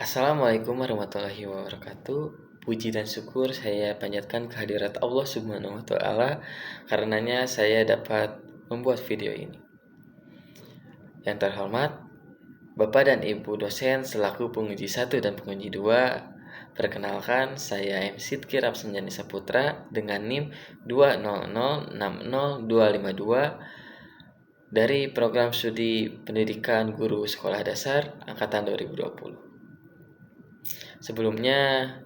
Assalamualaikum warahmatullahi wabarakatuh. Puji dan syukur saya panjatkan kehadirat Allah Subhanahu wa taala karenanya saya dapat membuat video ini. Yang terhormat Bapak dan Ibu dosen selaku penguji 1 dan penguji 2, perkenalkan saya M. Sidki Rapsenjani Saputra dengan NIM 200600252 dari program studi pendidikan guru sekolah dasar angkatan 2020. Sebelumnya,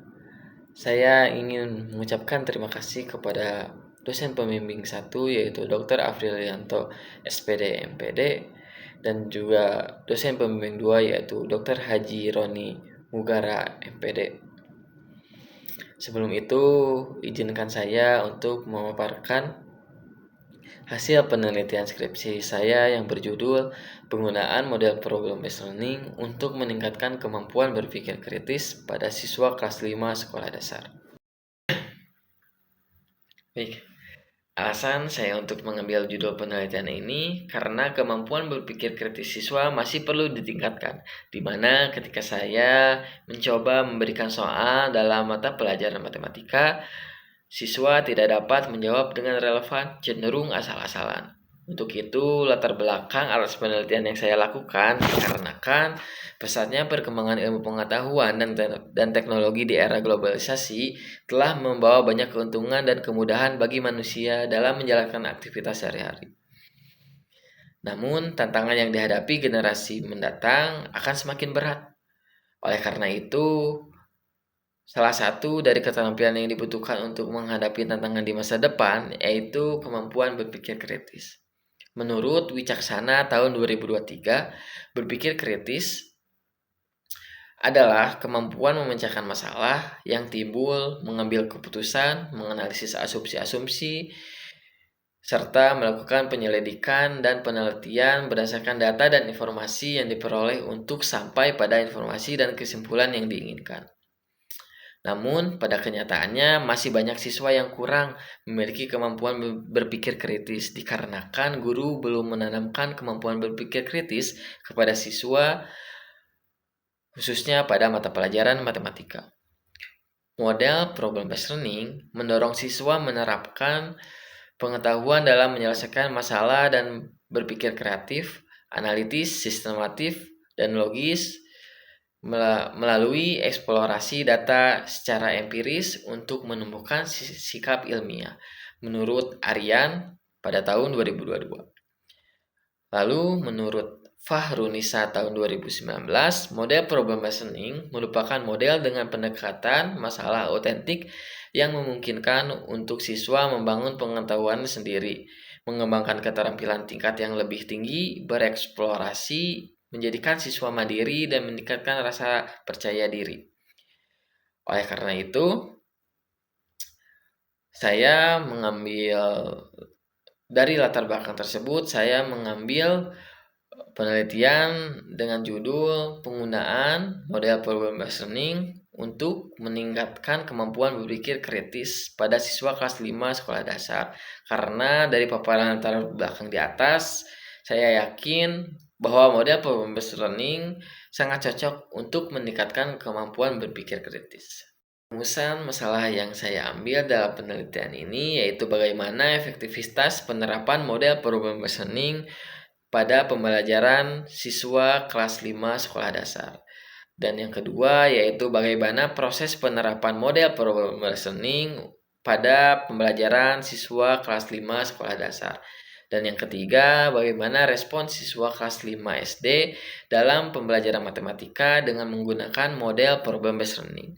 saya ingin mengucapkan terima kasih kepada dosen pembimbing 1 yaitu Dr. Afrilianto SPD MPD dan juga dosen pembimbing 2 yaitu Dr. Haji Roni Mugara MPD. Sebelum itu, izinkan saya untuk memaparkan hasil penelitian skripsi saya yang berjudul Penggunaan Model Problem-Based Learning untuk Meningkatkan Kemampuan Berpikir Kritis pada Siswa Kelas 5 Sekolah Dasar. Baik, alasan saya untuk mengambil judul penelitian ini karena kemampuan berpikir kritis siswa masih perlu ditingkatkan, di mana ketika saya mencoba memberikan soal dalam mata pelajaran matematika, siswa tidak dapat menjawab dengan relevan, cenderung asal-asalan. Untuk itu, latar belakang atas penelitian yang saya lakukan dikarenakan pesatnya perkembangan ilmu pengetahuan dan teknologi di era globalisasi telah membawa banyak keuntungan dan kemudahan bagi manusia dalam menjalankan aktivitas sehari-hari. Namun, tantangan yang dihadapi generasi mendatang akan semakin berat. Oleh karena itu, salah satu dari keterampilan yang dibutuhkan untuk menghadapi tantangan di masa depan yaitu kemampuan berpikir kritis. Menurut Wicaksana tahun 2023, berpikir kritis adalah kemampuan memecahkan masalah yang timbul, mengambil keputusan, menganalisis asumsi-asumsi, serta melakukan penyelidikan dan penelitian berdasarkan data dan informasi yang diperoleh untuk sampai pada informasi dan kesimpulan yang diinginkan. Namun, pada kenyataannya masih banyak siswa yang kurang memiliki kemampuan berpikir kritis dikarenakan guru belum menanamkan kemampuan berpikir kritis kepada siswa, khususnya pada mata pelajaran matematika. Model problem-based learning mendorong siswa menerapkan pengetahuan dalam menyelesaikan masalah dan berpikir kreatif, analitis, sistematif, dan logis melalui eksplorasi data secara empiris untuk menumbuhkan sikap ilmiah, menurut Aryan pada tahun 2022. Lalu menurut Fahrunisa tahun 2019, model problem-based learning merupakan model dengan pendekatan masalah otentik yang memungkinkan untuk siswa membangun pengetahuan sendiri, mengembangkan keterampilan tingkat yang lebih tinggi, bereksplorasi, menjadikan siswa mandiri dan meningkatkan rasa percaya diri. Oleh karena itu, saya mengambil dari latar belakang tersebut, saya mengambil penelitian dengan judul Penggunaan Model Problem-Based Learning untuk meningkatkan kemampuan berpikir kritis pada siswa kelas 5 sekolah dasar. Karena dari paparan latar belakang di atas, saya yakin bahwa model problem-based learning sangat cocok untuk meningkatkan kemampuan berpikir kritis. Rumusan masalah yang saya ambil dalam penelitian ini yaitu bagaimana efektivitas penerapan model problem-based learning pada pembelajaran siswa kelas 5 sekolah dasar. Dan yang kedua yaitu bagaimana proses penerapan model problem-based learning pada pembelajaran siswa kelas 5 sekolah dasar. Dan yang ketiga, bagaimana respon siswa kelas 5 SD dalam pembelajaran matematika dengan menggunakan model problem-based learning.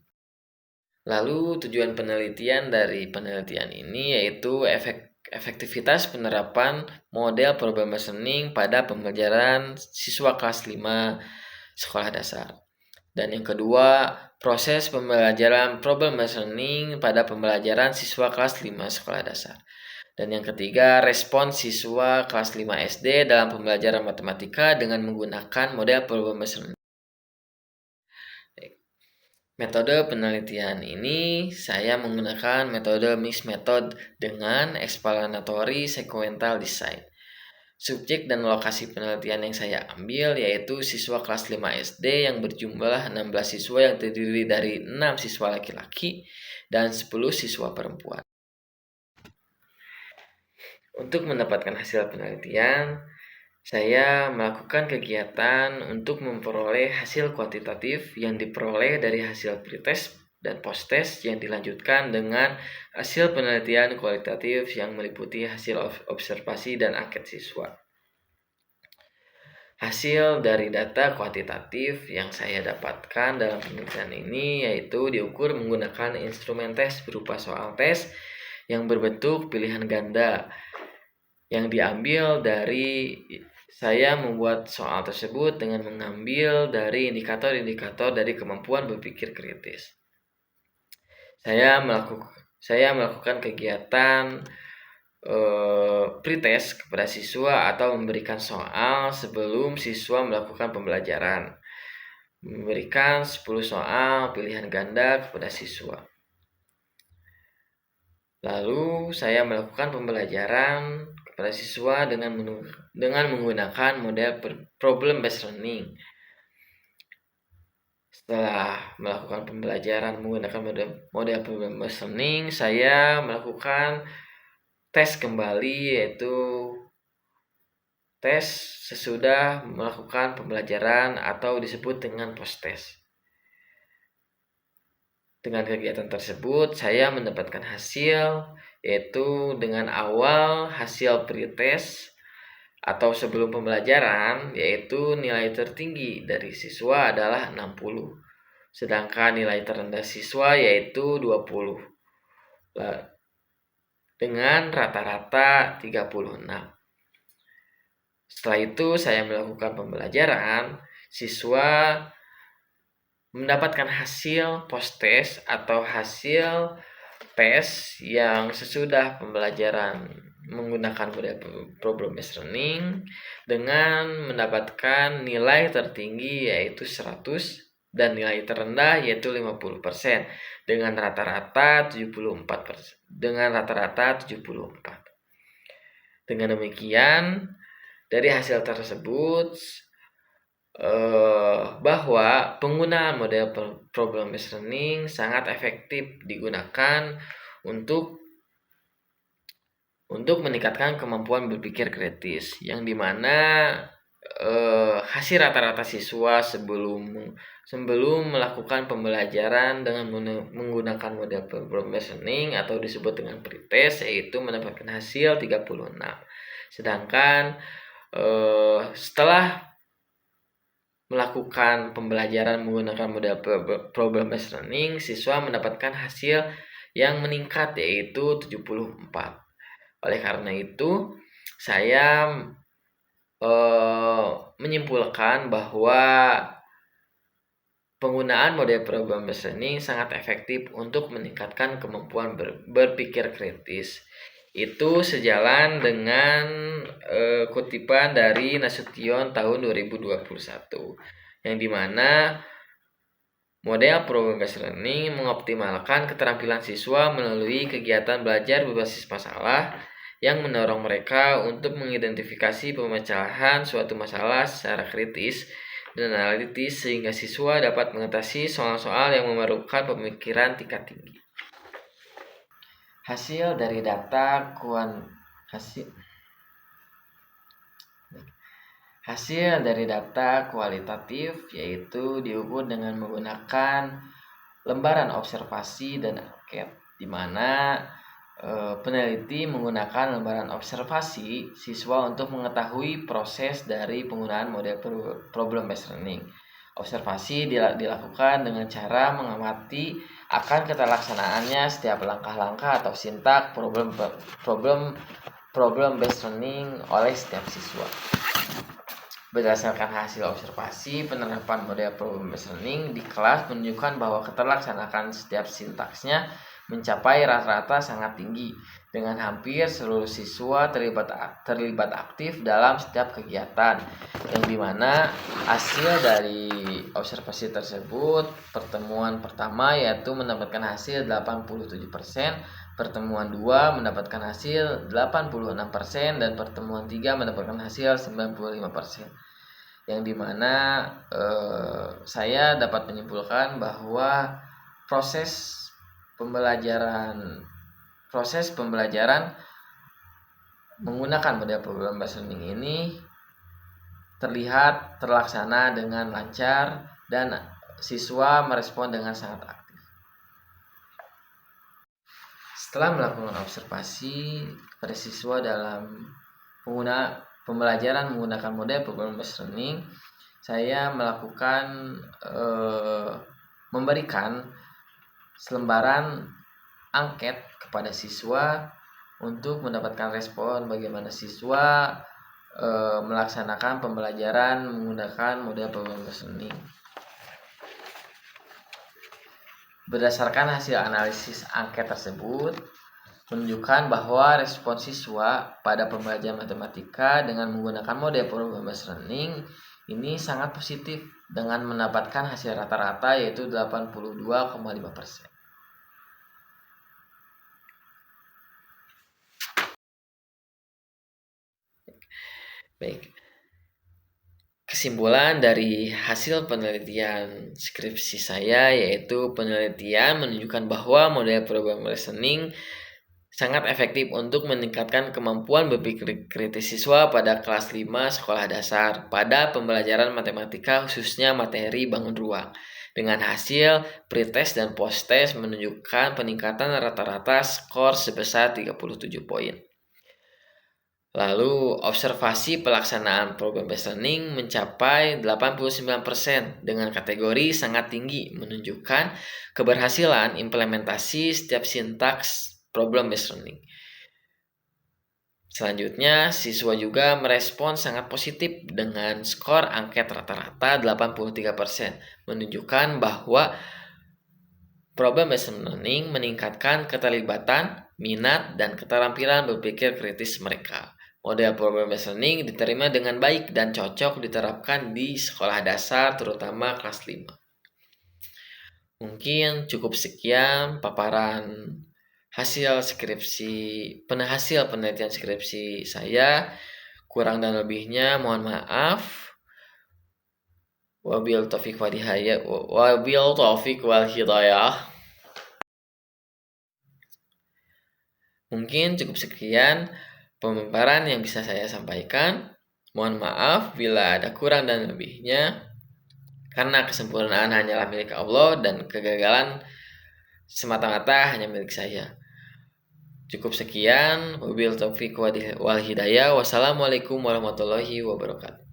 Lalu tujuan penelitian dari penelitian ini yaitu efektivitas penerapan model problem-based learning pada pembelajaran siswa kelas 5 sekolah dasar. Dan yang kedua, proses pembelajaran problem-based learning pada pembelajaran siswa kelas 5 sekolah dasar. Dan yang ketiga, respon siswa kelas 5 SD dalam pembelajaran matematika dengan menggunakan model problem-based learning. Metode penelitian ini saya menggunakan metode mixed method dengan explanatory sequential design. Subjek dan lokasi penelitian yang saya ambil yaitu siswa kelas 5 SD yang berjumlah 16 siswa yang terdiri dari 6 siswa laki-laki dan 10 siswa perempuan. Untuk mendapatkan hasil penelitian, saya melakukan kegiatan untuk memperoleh hasil kuantitatif yang diperoleh dari hasil pretest dan posttest yang dilanjutkan dengan hasil penelitian kualitatif yang meliputi hasil observasi dan angket siswa. Hasil dari data kuantitatif yang saya dapatkan dalam penelitian ini yaitu diukur menggunakan instrumen tes berupa soal tes yang berbentuk pilihan ganda yang diambil dari saya membuat soal tersebut dengan mengambil dari indikator-indikator dari kemampuan berpikir kritis. Saya melakukan kegiatan pretest kepada siswa atau memberikan soal sebelum siswa melakukan pembelajaran. Memberikan 10 soal pilihan ganda kepada siswa. Lalu saya melakukan pembelajaran kepada siswa dengan menggunakan model problem based learning. Setelah melakukan pembelajaran menggunakan model problem based learning, saya melakukan tes kembali, yaitu tes sesudah melakukan pembelajaran atau disebut dengan post-test. Dengan kegiatan tersebut, saya mendapatkan hasil, yaitu dengan awal hasil pretest atau sebelum pembelajaran, yaitu nilai tertinggi dari siswa adalah 60, sedangkan nilai terendah siswa yaitu 20. Dengan rata-rata 36. Setelah itu saya melakukan pembelajaran, siswa mendapatkan hasil post-test atau hasil tes yang sesudah pembelajaran menggunakan model problem based learning dengan mendapatkan nilai tertinggi yaitu 100 dan nilai terendah yaitu 50% dengan rata-rata 74%. Dengan demikian, dari hasil tersebut bahwa penggunaan model problem based learning sangat efektif digunakan untuk meningkatkan kemampuan berpikir kritis, yang dimana hasil rata-rata siswa sebelum melakukan pembelajaran dengan menggunakan model problem based learning atau disebut dengan pretest yaitu mendapatkan hasil 36. Sedangkan setelah melakukan pembelajaran menggunakan model problem based learning, siswa mendapatkan hasil yang meningkat yaitu 74. Oleh karena itu, saya menyimpulkan bahwa penggunaan model problem based learning sangat efektif untuk meningkatkan kemampuan berpikir kritis. Itu sejalan dengan kutipan dari Nasution tahun 2021, yang dimana model problem based learning mengoptimalkan keterampilan siswa melalui kegiatan belajar berbasis masalah yang mendorong mereka untuk mengidentifikasi pemecahan suatu masalah secara kritis dan analitis sehingga siswa dapat mengatasi soal-soal yang memerlukan pemikiran tingkat tinggi. Hasil dari data kualitatif yaitu diukur dengan menggunakan lembaran observasi dan angket, di mana peneliti menggunakan lembaran observasi siswa untuk mengetahui proses dari penggunaan model problem based learning. Observasi dilakukan dengan cara mengamati akan ketelaksanaannya setiap langkah-langkah atau sintak problem based learning oleh setiap siswa. Berdasarkan hasil observasi, penerapan model problem based learning di kelas menunjukkan bahwa keterlaksanaan setiap sintaksnya mencapai rata-rata sangat tinggi dengan hampir seluruh siswa terlibat aktif dalam setiap kegiatan, yang dimana hasil dari observasi tersebut, pertemuan pertama yaitu mendapatkan hasil 87%, pertemuan 2 mendapatkan hasil 86%, dan pertemuan 3 mendapatkan hasil 95%, yang dimana saya dapat menyimpulkan bahwa proses pembelajaran menggunakan model program based learning ini terlihat terlaksana dengan lancar dan siswa merespon dengan sangat aktif. Setelah melakukan observasi kepada siswa dalam pembelajaran menggunakan model program based learning, saya melakukan memberikan selembaran angket kepada siswa untuk mendapatkan respon bagaimana siswa melaksanakan pembelajaran menggunakan model program based learning. Berdasarkan hasil analisis angket tersebut menunjukkan bahwa respon siswa pada pembelajaran matematika dengan menggunakan model program based learning ini sangat positif dengan mendapatkan hasil rata-rata yaitu 82,5%. Baik. Kesimpulan dari hasil penelitian skripsi saya yaitu penelitian menunjukkan bahwa model program listening sangat efektif untuk meningkatkan kemampuan berpikir kritis siswa pada kelas 5 sekolah dasar pada pembelajaran matematika khususnya materi bangun ruang. Dengan hasil pretest dan posttest menunjukkan peningkatan rata-rata skor sebesar 37 poin. Lalu observasi pelaksanaan program based learning mencapai 89% dengan kategori sangat tinggi menunjukkan keberhasilan implementasi setiap sintaks problem based learning. Selanjutnya, siswa juga merespon sangat positif dengan skor angket rata-rata 83%, menunjukkan bahwa problem based learning meningkatkan keterlibatan, minat, dan keterampilan berpikir kritis mereka. Model problem based learning diterima dengan baik dan cocok diterapkan di sekolah dasar terutama kelas 5. Mungkin cukup sekian paparan hasil penelitian skripsi saya. Kurang dan lebihnya mohon maaf. Wabil taufiq wal hidayah. Mungkin cukup sekian pemaparan yang bisa saya sampaikan. Mohon maaf bila ada kurang dan lebihnya, karena kesempurnaan hanyalah milik Allah dan kegagalan semata-mata hanya milik saya. Cukup sekian. Wabil taufiq wal hidayah. Wassalamualaikum warahmatullahi wabarakatuh.